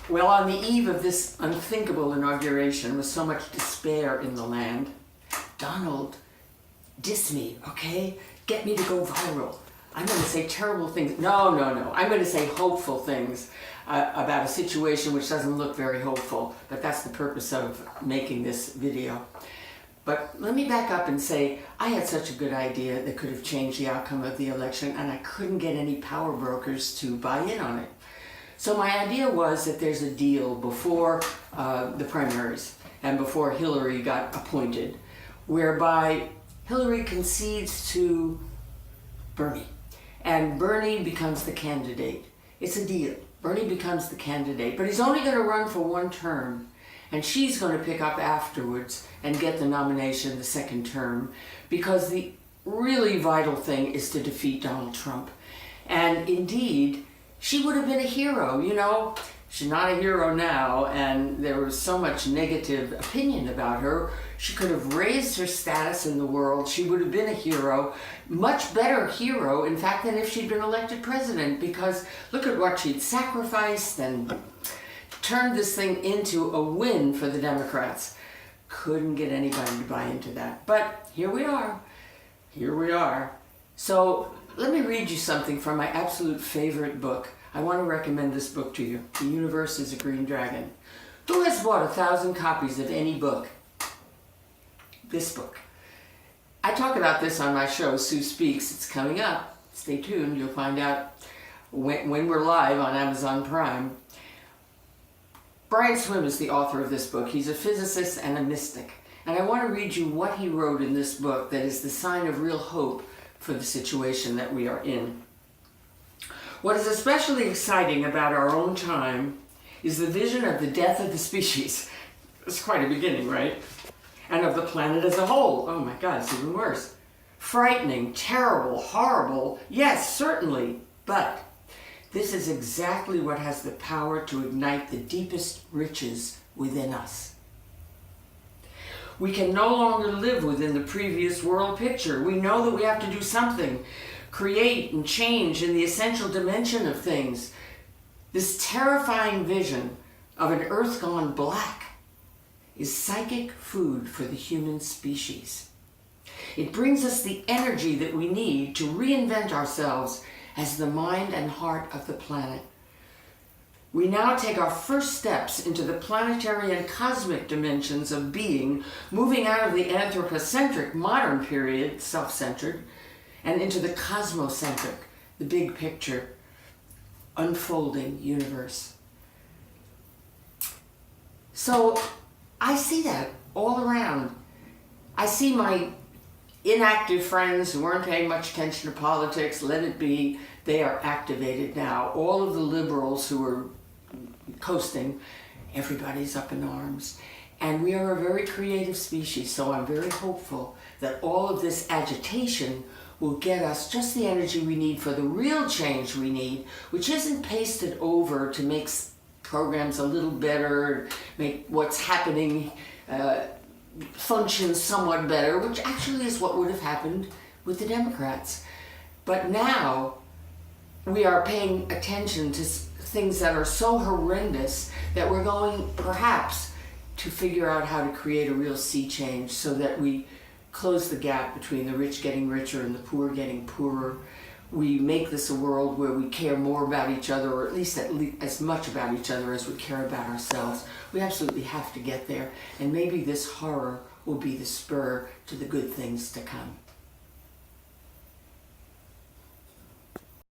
Well, on the eve of this unthinkable inauguration, with so much despair in the land, Donald, diss me, okay? Get me to go viral. I'm going to say terrible things. No. I'm going to say hopeful things about a situation which doesn't look very hopeful, but that's the purpose of making this video. But let me back up and say, I had such a good idea that could have changed the outcome of the election, and I couldn't get any power brokers to buy in on it. So my idea was that there's a deal before the primaries and before Hillary got appointed, whereby Hillary concedes to Bernie, and Bernie becomes the candidate. It's a deal. Bernie becomes the candidate, but he's only going to run for one term, and she's going to pick up afterwards and get the nomination the second term, because the really vital thing is to defeat Donald Trump. And indeed, she would have been a hero, you know. She's not a hero now, and there was so much negative opinion about her. She could have raised her status in the world. She would have been a hero, much better hero, in fact, than if she'd been elected president, because look at what she'd sacrificed and turned this thing into a win for the Democrats. Couldn't get anybody to buy into that. But here we are. Here we are. So let me read you something from my absolute favorite book. I want to recommend this book to you. The Universe is a Green Dragon. Who has bought 1,000 copies of any book? This book. I talk about this on my show, Sue Speaks. It's coming up. Stay tuned. You'll find out when we're live on Amazon Prime. Brian Swim is the author of this book. He's a physicist and a mystic. And I want to read you what he wrote in this book that is the sign of real hope for the situation that we are in. What is especially exciting about our own time is the vision of the death of the species. It's quite a beginning, right? And of the planet as a whole. Oh my God, it's even worse. Frightening, terrible, horrible. Yes, certainly. But this is exactly what has the power to ignite the deepest riches within us. We can no longer live within the previous world picture. We know that we have to do something, create and change in the essential dimension of things. This terrifying vision of an earth gone black is psychic food for the human species. It brings us the energy that we need to reinvent ourselves as the mind and heart of the planet. We now take our first steps into the planetary and cosmic dimensions of being, moving out of the anthropocentric modern period, self-centered, and into the cosmocentric, the big picture, unfolding universe. So I see that all around. I see my inactive friends who weren't paying much attention to politics, let it be, they are activated now. All of the liberals who are coasting, everybody's up in arms. And we are a very creative species, so I'm very hopeful that all of this agitation will get us just the energy we need for the real change we need, which isn't pasted over to make programs a little better, make what's happening function somewhat better, which actually is what would have happened with the Democrats. But now we are paying attention to things that are so horrendous that we're going perhaps to figure out how to create a real sea change so that we close the gap between the rich getting richer and the poor getting poorer. We make this a world where we care more about each other, or at least as much about each other as we care about ourselves. We absolutely have to get there, and maybe this horror will be the spur to the good things to come.